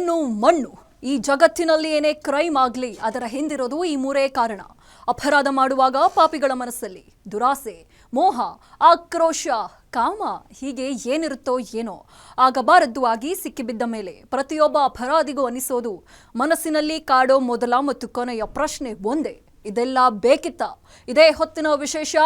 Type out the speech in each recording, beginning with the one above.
ಹೆಣ್ಣು ಮಣ್ಣು ಈ ಜಗತ್ತಿನಲ್ಲಿ ಏನೇ ಕ್ರೈಮ್ ಆಗಲಿ ಅದರ ಹಿಂದಿರೋದು ಈ ಮೂರೇ ಕಾರಣ. ಅಪರಾಧ ಮಾಡುವಾಗ ಪಾಪಿಗಳ ಮನಸ್ಸಲ್ಲಿ ದುರಾಸೆ, ಮೋಹ, ಆಕ್ರೋಶ, ಕಾಮ ಹೀಗೆ ಏನಿರುತ್ತೋ ಏನೋ ಆಗಬಾರದ್ದು ಆಗಿ ಸಿಕ್ಕಿಬಿದ್ದ ಮೇಲೆ ಪ್ರತಿಯೊಬ್ಬ ಅಪರಾಧಿಗೂ ಅನಿಸೋದು ಮನಸ್ಸಿನಲ್ಲಿ ಕಾಡೋ ಮೊದಲ ಮತ್ತು ಕೊನೆಯ ಪ್ರಶ್ನೆ ಒಂದೇ, ಇದೆಲ್ಲ ಬೇಕಿತ್ತ? ಇದೇ ಹೊತ್ತಿನ ವಿಶೇಷ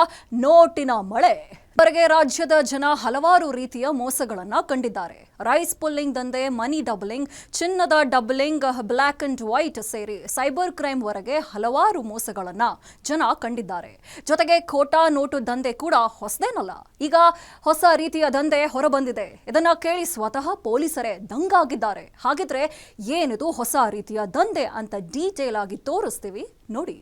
ನೋಟಿನ ಮಳೆ. ವರೆಗೆ ರಾಜ್ಯದ ಜನ ಹಲವಾರು ರೀತಿಯ ಮೋಸಗಳನ್ನ ಕಂಡಿದ್ದಾರೆ. ರೈಸ್ ಪುಲ್ಲಿಂಗ್ ದಂಧೆ, ಮನಿ ಡಬಲಿಂಗ್, ಚಿನ್ನದ ಡಬಲಿಂಗ್, ಬ್ಲ್ಯಾಕ್ ಅಂಡ್ ವೈಟ್ ಸೇರಿ ಸೈಬರ್ ಕ್ರೈಮ್ ವರೆಗೆ ಹಲವಾರು ಮೋಸಗಳನ್ನ ಜನ ಕಂಡಿದ್ದಾರೆ. ಜೊತೆಗೆ ಖೋಟಾ ನೋಟು ದಂಧೆ ಕೂಡ ಹೊಸದೇನಲ್ಲ. ಈಗ ಹೊಸ ರೀತಿಯ ದಂಧೆ ಹೊರಬಂದಿದೆ. ಇದನ್ನ ಕೇಳಿ ಸ್ವತಃ ಪೊಲೀಸರೇ ದಂಗಾಗಿದ್ದಾರೆ. ಹಾಗಿದ್ರೆ ಏನಿದು ಹೊಸ ರೀತಿಯ ದಂಧೆ ಅಂತ ಡೀಟೇಲ್ ಆಗಿ ತೋರಿಸ್ತೀವಿ ನೋಡಿ.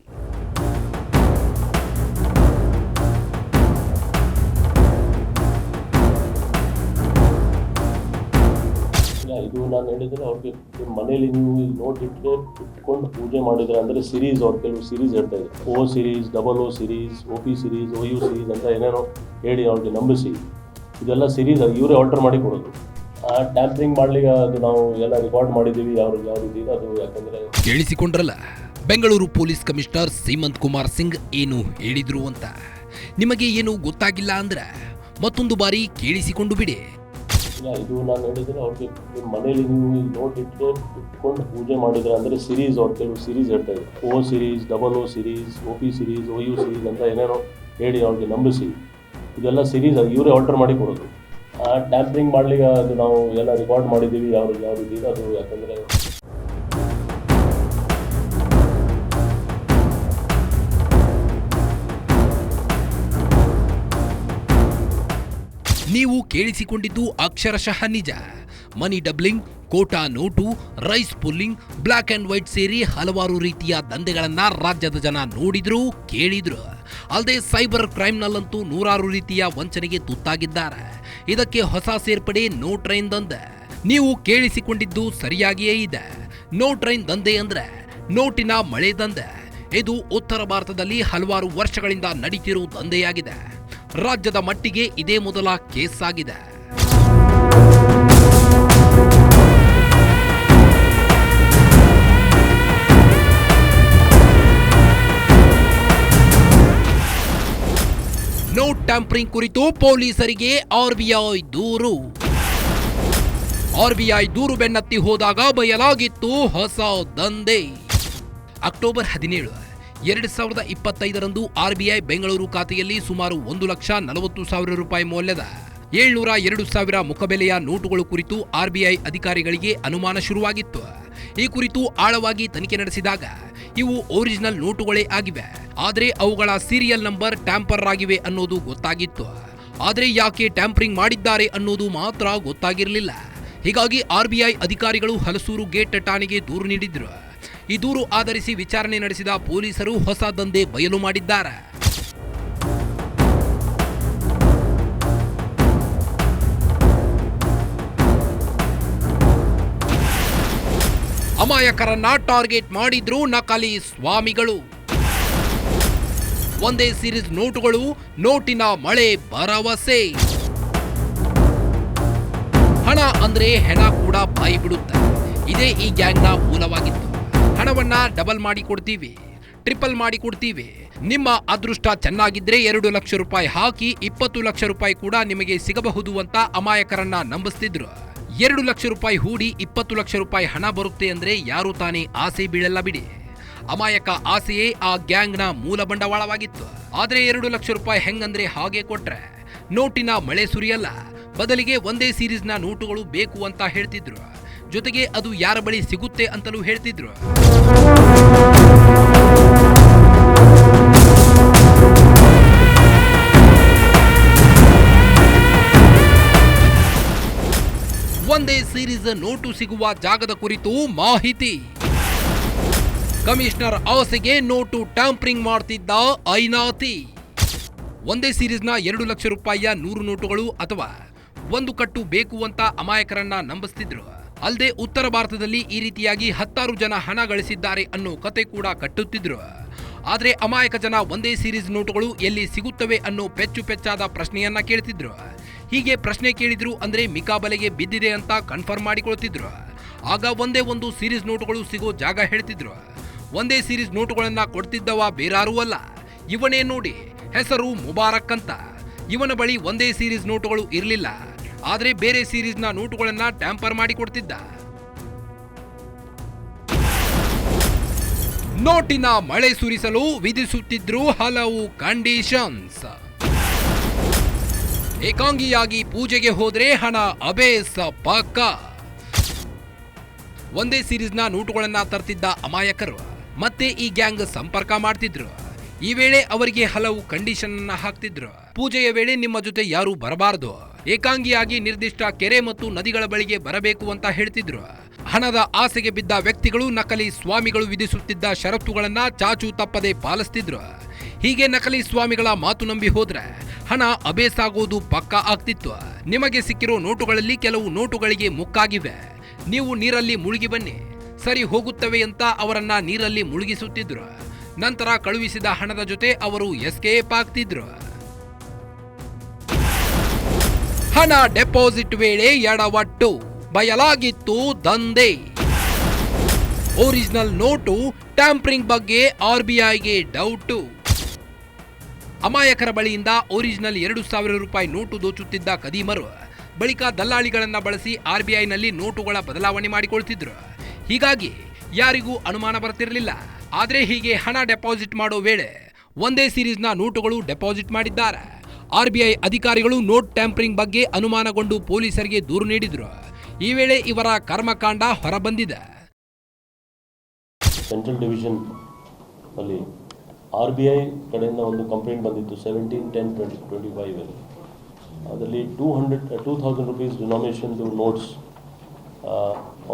ಇದು ನಾನು ಹೇಳಿದರೆ ಅವ್ರಿಗೆ ಮನೇಲಿ ನೀವು ನೋಟ್ ಇಟ್ಕೊಂಡು ಪೂಜೆ ಮಾಡಿದ್ರೆ ಅಂದರೆ ಸಿರೀಸ್, ಅವ್ರು ಕೆಲವು ಸಿರೀಸ್ ಹೇಳ್ತಾ ಇದ್ದಾರೆ, O series, O series, OP series, OU series ಅಂತ ಏನೇನೋ ಹೇಳಿ ಅವ್ರಿಗೆ ನಂಬಿಸಿ ಇದೆಲ್ಲ ಸಿರೀಸ್ ಇವರೇ ಆಲ್ಟರ್ ಮಾಡಿ ಕೊಡೋದು. ಟ್ಯಾಂಪರಿಂಗ್ ಮಾಡ್ಲಿಕ್ಕೆ ಅದು ನಾವು ಎಲ್ಲ ರೆಕಾರ್ಡ್ ಮಾಡಿದ್ದೀವಿ, ಯಾವ ರೀತಿ ಅದು. ಯಾಕಂದರೆ ಕೇಳಿಸಿಕೊಂಡ್ರಲ್ಲ ಬೆಂಗಳೂರು ಪೊಲೀಸ್ ಕಮಿಷನರ್ ಸೀಮಂತ್ ಕುಮಾರ್ ಸಿಂಗ್ ಏನು ಹೇಳಿದ್ರು ಅಂತ. ನಿಮಗೆ ಏನು ಗೊತ್ತಾಗಿಲ್ಲ ಅಂದ್ರೆ ಮತ್ತೊಂದು ಬಾರಿ ಕೇಳಿಸಿಕೊಂಡು ಬಿಡಿ. ಇದು ನಾನು ಹೇಳಿದರೆ ಅವ್ರಿಗೆ ಮನೇಲಿ ನೀವು ನೋಟ್ ಇಟ್ಕೊಂಡು ಪೂಜೆ ಮಾಡಿದ್ರೆ ಅಂದರೆ ಸಿರೀಸ್, ಅವ್ರು ಕೆಲವು ಸಿರೀಸ್ ಹೇಳ್ತಾ ಇದ್ದಾರೆ, O series, O series, OP series, OU series ಅಂತ ಏನೇನೋ ಹೇಳಿ ಅವ್ರಿಗೆ ನಂಬಿಸಿ ಇದೆಲ್ಲ ಸಿರೀಸ್ ಇವರೇ ಆಲ್ಟರ್ ಮಾಡಿ ಕೊಡೋದು. ಟ್ಯಾಂಪರಿಂಗ್ ಮಾಡ್ಲಿಕ್ಕೆ ಅದು ನಾವು ಎಲ್ಲ ರೆಕಾರ್ಡ್ ಮಾಡಿದ್ದೀವಿ, ಯಾವ ರೀತಿ ಅದು. ಯಾಕಂದರೆ ನೀವು ಕೇಳಿಸಿಕೊಂಡಿದ್ದು ಅಕ್ಷರಶಃ ನಿಜ. ಮನಿ ಡಬ್ಲಿಂಗ್, ಕೋಟಾ note, rice pulling, black and white ಸೇರಿ ಹಲವಾರು ರೀತಿಯ ದಂಧೆಗಳನ್ನ ರಾಜ್ಯದ ಜನ ನೋಡಿದ್ರು, ಕೇಳಿದ್ರು. ಅಲ್ಲದೆ ಸೈಬರ್ ಕ್ರೈಮ್ನಲ್ಲಂತೂ ನೂರಾರು ರೀತಿಯ ವಂಚನೆಗೆ ತುತ್ತಾಗಿದ್ದಾರೆ. ಇದಕ್ಕೆ ಹೊಸ ಸೇರ್ಪಡೆ ನೋ ಟ್ರೈನ್ ದಂಧೆ. ನೀವು ಕೇಳಿಸಿಕೊಂಡಿದ್ದು ಸರಿಯಾಗಿಯೇ ಇದೆ. ನೋ ಟ್ರೈನ್ ದಂಧೆ ಅಂದ್ರೆ ನೋಟಿನ ಮಳೆ ದಂಧೆ. ಇದು ಉತ್ತರ ಭಾರತದಲ್ಲಿ ಹಲವಾರು ವರ್ಷಗಳಿಂದ ನಡೀತಿರೋ ದಂಧೆಯಾಗಿದೆ. ರಾಜ್ಯದ ಮಟ್ಟಿಗೆ ಇದೇ ಮೊದಲ ಕೇಸ್ ಆಗಿದೆ. ನೋಟ್ ಟ್ಯಾಂಪರಿಂಗ್ ಕುರಿತು ಪೊಲೀಸರಿಗೆ ಆರ್ಬಿಐ ದೂರು. ಆರ್ಬಿಐ ದೂರು ಬೆನ್ನತ್ತಿ ಹೋದಾಗ ಬಯಲಾಗಿತ್ತು ಹೊಸ ದಂಧೆ. ಅಕ್ಟೋಬರ್ 17, 2025ರಂದು ಆರ್ಬಿಐ ಬೆಂಗಳೂರು ಖಾತೆಯಲ್ಲಿ ಸುಮಾರು 1,40,000 ರೂಪಾಯಿ ಮೌಲ್ಯದ 702,000 ಮುಖಬೆಲೆಯ ನೋಟುಗಳು ಕುರಿತು ಆರ್ಬಿಐ ಅಧಿಕಾರಿಗಳಿಗೆ ಅನುಮಾನ ಶುರುವಾಗಿತ್ತು. ಈ ಕುರಿತು ಆಳವಾಗಿ ತನಿಖೆ ನಡೆಸಿದಾಗ ಇವು ಒರಿಜಿನಲ್ ನೋಟುಗಳೇ ಆಗಿವೆ, ಆದರೆ ಅವುಗಳ ಸೀರಿಯಲ್ ನಂಬರ್ ಟ್ಯಾಂಪರ್ ಆಗಿವೆ ಅನ್ನೋದು ಗೊತ್ತಾಗಿತ್ತು. ಆದರೆ ಯಾಕೆ ಟ್ಯಾಂಪರಿಂಗ್ ಮಾಡಿದ್ದಾರೆ ಅನ್ನೋದು ಮಾತ್ರ ಗೊತ್ತಾಗಿರಲಿಲ್ಲ. ಹೀಗಾಗಿ ಆರ್ಬಿಐ ಅಧಿಕಾರಿಗಳು ಹಲಸೂರು ಗೇಟ್ ಠಾಣೆಗೆ ದೂರು ನೀಡಿದ್ರು. ಈ ದೂರು ಆಧರಿಸಿ ವಿಚಾರಣೆ ನಡೆಸಿದ ಪೊಲೀಸರು ಹೊಸ ದಂಧೆ ಬಯಲು ಮಾಡಿದ್ದಾರೆ. ಅಮಾಯಕರನ್ನ ಟಾರ್ಗೆಟ್ ಮಾಡಿದ್ರು ನಕಲಿ ಸ್ವಾಮಿಗಳು. ಒಂದೇ ಸೀರೀಸ್ ನೋಟುಗಳು, ನೋಟಿನ ಮಳೆ ಭರವಸೆ. ಹಣ ಅಂದ್ರೆ ಹೆಣ ಕೂಡ ಬಾಯಿ ಬಿಡುತ್ತೆ. ಇದೇ ಈ ಗ್ಯಾಂಗ್ನ ಮೂಲವಾಗಿತ್ತು. ಹಣವನ್ನ ಡಬಲ್ ಮಾಡಿ ಕೊಡ್ತೀವಿ, ಟ್ರಿಪಲ್ ಮಾಡಿ ಕೊಡ್ತೀವಿ. ನಿಮ್ಮ ಅದೃಷ್ಟ ಚೆನ್ನಾಗಿದ್ರೆ 2 ಲಕ್ಷ ರೂಪಾಯಿ ಹಾಕಿ 20 ಲಕ್ಷ ರೂಪಾಯಿ ಕೂಡ ನಿಮಗೆ ಸಿಗಬಹುದು ಅಂತ ಅಮಾಯಕರನ್ನ ನಂಬಿಸ್ತಿದ್ರು. 2 ಲಕ್ಷ ರೂಪಾಯಿ ಹೂಡಿ 20 ಲಕ್ಷ ರೂಪಾಯಿ ಹಣ ಬರುತ್ತೆ ಅಂದ್ರೆ ಯಾರು ತಾನೇ ಆಸೆ ಬೀಳಲ್ಲ ಬಿಡಿ. ಅಮಾಯಕ ಆಸೆಯೇ ಆ ಗ್ಯಾಂಗ್ನ ಮೂಲ ಬಂಡವಾಳವಾಗಿತ್ತು. ಆದ್ರೆ 2 ಲಕ್ಷ ರೂಪಾಯಿ ಹೆಂಗಂದ್ರೆ ಹಾಗೆ ಕೊಟ್ರೆ ನೋಟಿನ ಮಳೆ ಸುರಿಯಲ್ಲ, ಬದಲಿಗೆ ಒಂದೇ ಸೀರೀಸ್ನ ನೋಟುಗಳು ಬೇಕು ಅಂತ ಹೇಳ್ತಿದ್ರು. ಜೊತೆಗೆ ಅದು ಯಾರ ಬಳಿ ಸಿಗುತ್ತೆ ಅಂತಲೂ ಹೇಳ್ತಿದ್ರು. ಒಂದೇ ಸೀರೀಸ್ ನೋಟು ಸಿಗುವ ಜಾಗದ ಕುರಿತು ಮಾಹಿತಿ. ಕಮಿಷನರ್ ಆಸೆಗೆ ನೋಟು ಟ್ಯಾಂಪರಿಂಗ್ ಮಾಡ್ತಿದ್ದ ಐನಾತಿ. ಒಂದೇ ಸೀರೀಸ್ನ 2 ಲಕ್ಷ ರೂಪಾಯಿಯ 100 ನೋಟುಗಳು ಅಥವಾ 1 ಕಟ್ಟು ಬೇಕು ಅಂತ ಅಮಾಯಕರನ್ನ ನಂಬಿಸ್ತಿದ್ರು. ಅಲ್ಲದೆ ಉತ್ತರ ಭಾರತದಲ್ಲಿ ಈ ರೀತಿಯಾಗಿ 10 ಜನ ಹಣ ಗಳಿಸಿದ್ದಾರೆ ಅನ್ನೋ ಕತೆ ಕೂಡ ಕಟ್ಟುತ್ತಿದ್ರು. ಆದ್ರೆ ಅಮಾಯಕ ಜನ ಒಂದೇ ಸೀರೀಸ್ ನೋಟುಗಳು ಎಲ್ಲಿ ಸಿಗುತ್ತವೆ ಅನ್ನೋ ಪೆಚ್ಚಾದ ಪ್ರಶ್ನೆಯನ್ನ ಕೇಳ್ತಿದ್ರು. ಹೀಗೆ ಪ್ರಶ್ನೆ ಕೇಳಿದ್ರು ಅಂದ್ರೆ ಮಿಕಾಬಲೆಗೆ ಬಿದ್ದಿದೆ ಅಂತ ಕನ್ಫರ್ಮ್ ಮಾಡಿಕೊಳ್ತಿದ್ರು. ಆಗ ಒಂದೇ ಒಂದು ಸೀರೀಸ್ ನೋಟುಗಳು ಸಿಗೋ ಜಾಗ ಹೇಳ್ತಿದ್ರು. ಒಂದೇ ಸೀರೀಸ್ ನೋಟುಗಳನ್ನ ಕೊಡ್ತಿದ್ದವ ಬೇರಾರೂ ಅಲ್ಲ, ಇವನೇ ನೋಡಿ, ಹೆಸರು ಮುಬಾರಕ್ ಅಂತ. ಇವನ ಬಳಿ ಒಂದೇ ಸೀರೀಸ್ ನೋಟುಗಳು ಇರಲಿಲ್ಲ, ಆದ್ರೆ ಬೇರೆ ಸೀರೀಸ್ನ ನೋಟುಗಳನ್ನ ಟ್ಯಾಂಪರ್ ಮಾಡಿ ಕೊಡ್ತಿದ್ದ. ನೋಟಿನ ಮಳೆ ಸುರಿಸಲು ವಿಧಿಸುತ್ತಿದ್ರು ಹಲವು ಕಂಡೀಷನ್ಸ್. ಏಕಾಂಗಿಯಾಗಿ ಪೂಜೆಗೆ ಹೋದ್ರೆ ಹಣ ಅಬೇಸ ಪಕ್ಕ. ಒಂದೇ ಸೀರೀಸ್ನ ನೋಟುಗಳನ್ನ ತರ್ತಿದ್ದ ಅಮಾಯಕರು ಮತ್ತೆ ಈ ಗ್ಯಾಂಗ್ ಸಂಪರ್ಕ ಮಾಡ್ತಿದ್ರು. ಈ ವೇಳೆ ಅವರಿಗೆ ಹಲವು ಕಂಡೀಷನ್ ಅನ್ನ ಹಾಕ್ತಿದ್ರು. ಪೂಜೆಯ ವೇಳೆ ನಿಮ್ಮ ಜೊತೆ ಯಾರು ಬರಬಾರದು, ಏಕಾಂಗಿಯಾಗಿ ನಿರ್ದಿಷ್ಟ ಕೆರೆ ಮತ್ತು ನದಿಗಳ ಬಳಿಗೆ ಬರಬೇಕು ಅಂತ ಹೇಳ್ತಿದ್ರು. ಹಣದ ಆಸೆಗೆ ಬಿದ್ದ ವ್ಯಕ್ತಿಗಳು ನಕಲಿ ಸ್ವಾಮಿಗಳು ವಿಧಿಸುತ್ತಿದ್ದ ಷರತ್ತುಗಳನ್ನ ಚಾಚು ತಪ್ಪದೆ ಪಾಲಿಸ್ತಿದ್ರು. ಹೀಗೆ ನಕಲಿ ಸ್ವಾಮಿಗಳ ಮಾತು ನಂಬಿ ಹೋದ್ರೆ ಹಣ ಅಬೇಸಾಗೋದು ಪಕ್ಕಾ ಆಗ್ತಿತ್ತು. ನಿಮಗೆ ಸಿಕ್ಕಿರೋ ನೋಟುಗಳಲ್ಲಿ ಕೆಲವು ನೋಟುಗಳಿಗೆ ಮುಕ್ಕಾಗಿವೆ, ನೀವು ನೀರಲ್ಲಿ ಮುಳುಗಿ ಬನ್ನಿ, ಸರಿ ಹೋಗುತ್ತವೆ ಅಂತ ಅವರನ್ನ ನೀರಲ್ಲಿ ಮುಳುಗಿಸುತ್ತಿದ್ರು. ನಂತರ ಕಳುಹಿಸಿದ ಹಣದ ಜೊತೆ ಅವರು ಎಸ್ಕೇಪ್ ಆಗ್ತಿದ್ರು. ಹಣ ಡೆಪಾಸಿಟ್ ವೇಳೆ ಎಡವಟ್ಟು, ಬಯಲಾಗಿತ್ತು ದಂಧೆ. ಒರಿಜಿನಲ್ ನೋಟು ಟ್ಯಾಂಪರಿಂಗ್ ಬಗ್ಗೆ RBIಗೆ ಡೌಟು. ಅಮಾಯಕರ ಬಳಿಯಿಂದ ಒರಿಜಿನಲ್ 2,000 ರೂಪಾಯಿ ನೋಟು ದೋಚುತ್ತಿದ್ದ ಕದೀಮರು ಬಳಿಕ ದಲ್ಲಾಳಿಗಳನ್ನ ಬಳಸಿ RBIನಲ್ಲಿ ನೋಟುಗಳ ಬದಲಾವಣೆ ಮಾಡಿಕೊಳ್ತಿದ್ರು. ಹೀಗಾಗಿ ಯಾರಿಗೂ ಅನುಮಾನ ಬರ್ತಿರಲಿಲ್ಲ. ಆದ್ರೆ ಹೀಗೆ ಹಣ ಡೆಪಾಸಿಟ್ ಮಾಡೋ ವೇಳೆ ಒಂದೇ ಸೀರೀಸ್ನ ನೋಟುಗಳು ಡೆಪಾಸಿಟ್ ಮಾಡಿದ್ದಾರೆ. RBI ಅಧಿಕಾರಿಗಳು ನೋಟ್ ಟ್ಯಾಂಪರಿಂಗ್ ಬಗ್ಗೆ ಅನುಮಾನಗೊಂಡು ಪೊಲೀಸರಿಗೆ ದೂರು ನೀಡಿದ್ರು. ಈ ವೇಳೆ ಇವರ ಕರ್ಮಕಾಂಡ ಹೊರಬಂದಿದೆ. ಸೆಂಟ್ರಲ್ ಡಿವಿಷನ್ ಅಲ್ಲಿ RBI ಕಡೆಯಿಂದ ಒಂದು ಕಂಪ್ಲೇಂಟ್ ಬಂದಿತ್ತು 17/10/2025 ಅದರಲ್ಲಿ 2,000 rupees ಡಿನಾಮಿನೇಷನ್ದು ನೋಟ್ಸ್,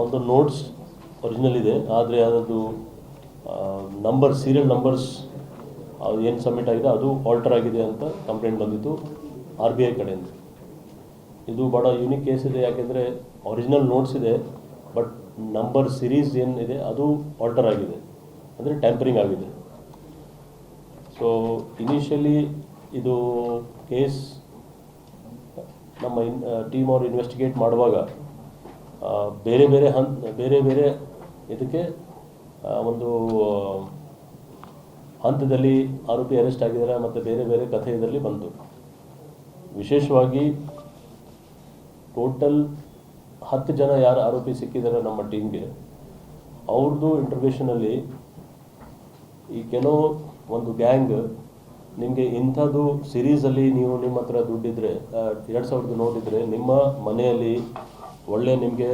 ಒಂದು ನೋಟ್ಸ್ ಒರಿಜಿನಲ್ ಇದೆ, ಆದರೆ ಅದರದ್ದು ನಂಬರ್, ಸೀರಿಯಲ್ ನಂಬರ್ಸ್ ಅದು ಏನು ಸಬ್ಮಿಟ್ ಆಗಿದೆ ಅದು ಆಲ್ಟರ್ ಆಗಿದೆ ಅಂತ ಕಂಪ್ಲೇಂಟ್ ಬಂದಿತ್ತು RBI ಕಡೆಯಿಂದ. ಇದು ಭಾಳ ಯೂನಿಕ್ ಕೇಸ್ ಇದೆ, ಯಾಕೆಂದರೆ ಒರಿಜಿನಲ್ ನೋಟ್ಸ್ ಇದೆ, ಬಟ್ ನಂಬರ್ ಸಿರೀಸ್ ಏನಿದೆ ಅದು ಆಲ್ಟರ್ ಆಗಿದೆ, ಅಂದರೆ ಟ್ಯಾಂಪರಿಂಗ್ ಆಗಿದೆ. ಸೊ ಇನಿಷಿಯಲಿ ಇದು ಕೇಸ್ ನಮ್ಮ ಟೀಮ್ ಅವರು ಇನ್ವೆಸ್ಟಿಗೇಟ್ ಮಾಡುವಾಗ ಬೇರೆ ಬೇರೆ ಇದಕ್ಕೆ ಒಂದು ಹಂತದಲ್ಲಿ ಆರೋಪಿ ಅರೆಸ್ಟ್ ಆಗಿದ್ದಾರೆ ಮತ್ತು ಬೇರೆ ಬೇರೆ ಕಥೆ ಇದರಲ್ಲಿ ಬಂತು. ವಿಶೇಷವಾಗಿ ಟೋಟಲ್ 10 ಜನ ಯಾರು ಆರೋಪಿ ಸಿಕ್ಕಿದ್ದಾರೆ ನಮ್ಮ ಟೀಮ್ಗೆ, ಅವ್ರದ್ದು ಇಂಟರ್ವ್ಯೂಷನಲ್ಲಿ ಈ ಕೆಲವು ಒಂದು ಗ್ಯಾಂಗ್ ನಿಮಗೆ ಇಂಥದ್ದು ಸಿರೀಸಲ್ಲಿ ನೀವು ನಿಮ್ಮ ಹತ್ರ ದುಡ್ಡಿದ್ರೆ 2,000 ನೋಟಿದ್ರೆ ನಿಮ್ಮ ಮನೆಯಲ್ಲಿ ಒಳ್ಳೆ ನಿಮಗೆ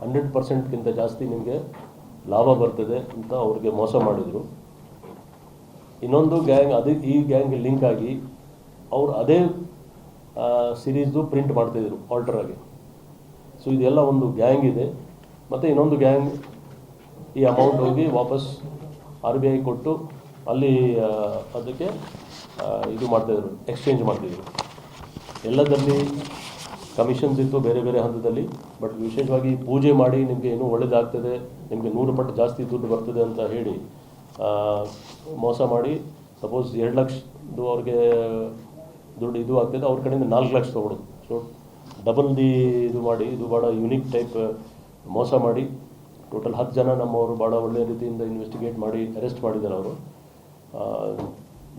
100%ಗಿಂತ ಜಾಸ್ತಿ ನಿಮಗೆ ಲಾಭ ಬರ್ತದೆ ಅಂತ ಅವ್ರಿಗೆ ಮೋಸ ಮಾಡಿದರು. ಇನ್ನೊಂದು ಗ್ಯಾಂಗ್ ಈ ಗ್ಯಾಂಗ್ ಲಿಂಕ್ ಆಗಿ ಅವ್ರು ಅದೇ ಸಿರೀಸ್ದು ಪ್ರಿಂಟ್ ಮಾಡ್ತಾಯಿದ್ರು ಆಲ್ಟರ್ ಆಗಿ. ಸೊ ಇದೆಲ್ಲ ಒಂದು ಗ್ಯಾಂಗ್ ಇದೆ. ಮತ್ತು ಇನ್ನೊಂದು ಗ್ಯಾಂಗ್ ಈ ಅಮೌಂಟ್ ಹೋಗಿ ವಾಪಸ್ RBI ಕೊಟ್ಟು ಅಲ್ಲಿ ಅದಕ್ಕೆ ಇದು ಮಾಡ್ತಾಯಿದ್ರು, ಎಕ್ಸ್ಚೇಂಜ್ ಮಾಡ್ತಿದ್ರು. ಎಲ್ಲದರಲ್ಲಿ ಕಮಿಷನ್ಸ್ ಇತ್ತು ಬೇರೆ ಬೇರೆ ಹಂತದಲ್ಲಿ, ಬಟ್ ವಿಶೇಷವಾಗಿ ಪೂಜೆ ಮಾಡಿ ನಿಮಗೆ ಇನ್ನೂ ಒಳ್ಳೆಯದಾಗ್ತದೆ, ನಿಮಗೆ 100 ಪಟ್ಟು ಜಾಸ್ತಿ ದುಡ್ಡು ಬರ್ತದೆ ಅಂತ ಹೇಳಿ ಮೋಸ ಮಾಡಿ, ಸಪೋಸ್ 2 ಲಕ್ಷದ್ದು ಅವ್ರಿಗೆ ದುಡ್ಡು ಇದು ಆಗ್ತದೆ, ಅವ್ರ ಕಡೆಯಿಂದ 4 ಲಕ್ಷ ತೊಗೊಳೋದು. ಸೊ ಡಬಲ್ ಇದು ಮಾಡಿ, ಇದು ಭಾಳ ಯೂನಿಕ್ ಟೈಪ್ ಮೋಸ ಮಾಡಿ ಟೋಟಲ್ 10 ಜನ ನಮ್ಮವರು ಭಾಳ ಒಳ್ಳೆಯ ರೀತಿಯಿಂದ ಇನ್ವೆಸ್ಟಿಗೇಟ್ ಮಾಡಿ ಅರೆಸ್ಟ್ ಮಾಡಿದ್ದಾರೆ. ಅವರು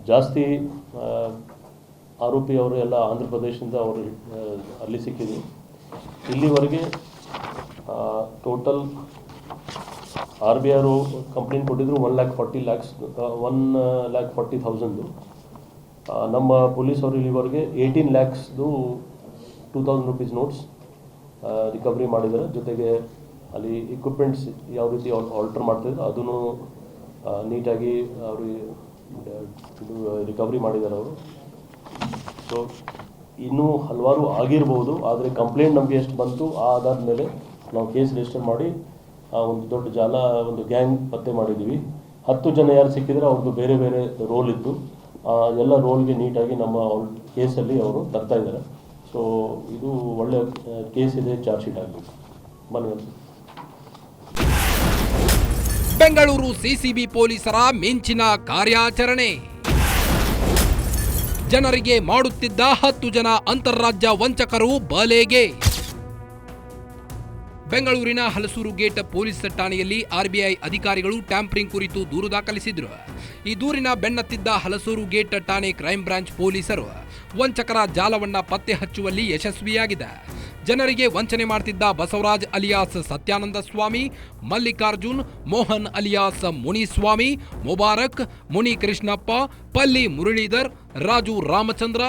ಜಾಸ್ತಿ ಆರೋಪಿ ಅವರು ಎಲ್ಲ ಆಂಧ್ರ ಪ್ರದೇಶದಿಂದ ಅವರು ಅಲ್ಲಿ ಸಿಕ್ಕಿದ್ರು. ಇಲ್ಲಿವರೆಗೆ ಟೋಟಲ್ RBI ಅವರು ಕಂಪ್ಲೇಂಟ್ ಕೊಟ್ಟಿದ್ರು 1,40,000. ನಮ್ಮ ಪೊಲೀಸ್ ಅವರು ಇಲ್ಲಿವರೆಗೆ 18 lakhsದು 2,000 rupees ನೋಟ್ಸ್ ರಿಕವರಿ ಮಾಡಿದ್ದಾರೆ. ಜೊತೆಗೆ ಅಲ್ಲಿ ಇಕ್ವಿಪ್ಮೆಂಟ್ಸ್ ಯಾವ ರೀತಿ ಆಲ್ಟರ್ ಮಾಡ್ತಾಯಿದ್ರು ಅದನ್ನು ನೀಟಾಗಿ ಅವರು ರಿಕವರಿ ಮಾಡಿದ್ದಾರೆ ಅವರು. ಸೊ ಇನ್ನೂ ಹಲವಾರು ಆಗಿರ್ಬೋದು, ಆದರೆ ಕಂಪ್ಲೇಂಟ್ ನಮಗೆ ಎಷ್ಟು ಬಂತು ಆ ಆಧಾರದ ಮೇಲೆ ನಾವು ಕೇಸ್ ರಿಜಿಸ್ಟರ್ ಮಾಡಿ ಒಂದು ದೊಡ್ಡ ಜಾಲ, ಒಂದು ಗ್ಯಾಂಗ್ ಪತ್ತೆ ಮಾಡಿದ್ದೀವಿ. 10 ಜನ ಯಾರು ಸಿಕ್ಕಿದ್ರೆ ಅವ್ರದ್ದು ಬೇರೆ ಬೇರೆ ರೋಲ್ ಇತ್ತು. ಎಲ್ಲ ರೋಲ್ಗೆ ನೀಟಾಗಿ ನಮ್ಮ ಕೇಸಲ್ಲಿ ಅವರು ತರ್ತಾ ಇದ್ದಾರೆ. ಸೊ ಇದು ಒಳ್ಳೆಯ ಕೇಸ್ ಇದೆ, ಚಾರ್ಜ್ ಶೀಟ್ ಆಗಬೇಕು. ಬನ್ನಿ. ಬೆಂಗಳೂರು ಸಿಸಿಬಿ ಪೊಲೀಸರ ಮಿಂಚಿನ ಕಾರ್ಯಾಚರಣೆ. ಜನರಿಗೆ ಮಾಡುತ್ತಿದ್ದ 10 ಜನ ಅಂತಾರಾಜ್ಯ ವಂಚಕರು ಬಲೆಗೆ. ಬೆಂಗಳೂರಿನ ಹಲಸೂರು ಗೇಟ್ ಪೊಲೀಸ್ ಠಾಣೆಯಲ್ಲಿ ಆರ್ಬಿಐ ಅಧಿಕಾರಿಗಳು ಟ್ಯಾಂಪರಿಂಗ್ ಕುರಿತು ದೂರು ದಾಖಲಿಸಿದ್ರು. ಈ ದೂರಿನ ಬೆನ್ನತ್ತಿದ್ದ ಹಲಸೂರು ಗೇಟ್ ಠಾಣೆ ಕ್ರೈಂ ಬ್ರಾಂಚ್ ಪೊಲೀಸರು ವಂಚಕರ ಜಾಲವನ್ನ ಪತ್ತೆ ಹಚ್ಚುವಲ್ಲಿ ಯಶಸ್ವಿಯಾಗಿದೆ. ಜನರಿಗೆ ವಂಚನೆ ಮಾಡ್ತಿದ್ದ ಬಸವರಾಜ್ ಅಲಿಯಾಸ್ ಸತ್ಯಾನಂದ ಸ್ವಾಮಿ, ಮಲ್ಲಿಕಾರ್ಜುನ್, ಮೋಹನ್ ಅಲಿಯಾಸ್ ಮುನಿಸ್ವಾಮಿ, ಮುಬಾರಕ್, ಮುನಿ ಕೃಷ್ಣಪ್ಪ, ಪಲ್ಲಿ ಮುರಳೀಧರ್, ರಾಜು ರಾಮಚಂದ್ರ,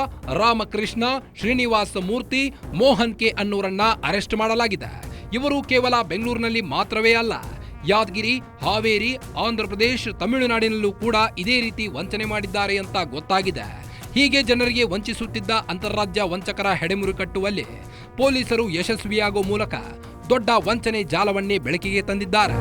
ರಾಮಕೃಷ್ಣ, ಶ್ರೀನಿವಾಸ ಮೂರ್ತಿ, ಮೋಹನ್ ಕೆ ಅನ್ನೋರನ್ನ ಅರೆಸ್ಟ್ ಮಾಡಲಾಗಿದೆ. ಇವರು ಕೇವಲ ಬೆಂಗಳೂರಿನಲ್ಲಿ ಮಾತ್ರವೇ ಅಲ್ಲ, ಯಾದಗಿರಿ, ಹಾವೇರಿ, ಆಂಧ್ರಪ್ರದೇಶ, ತಮಿಳುನಾಡಿನಲ್ಲೂ ಕೂಡ ಇದೇ ರೀತಿ ವಂಚನೆ ಮಾಡಿದ್ದಾರೆ ಅಂತ ಗೊತ್ತಾಗಿದೆ. ಹೀಗೆ ಜನರಿಗೆ ವಂಚಿಸುತ್ತಿದ್ದ ಅಂತಾರಾಜ್ಯ ವಂಚಕರ ಹೆಡೆಮುರಿ ಕಟ್ಟುವಲ್ಲಿ ಪೊಲೀಸರು ಯಶಸ್ವಿಯಾಗುವ ಮೂಲಕ ದೊಡ್ಡ ವಂಚನೆ ಜಾಲವನ್ನೇ ಬೆಳಕಿಗೆ ತಂದಿದ್ದಾರೆ.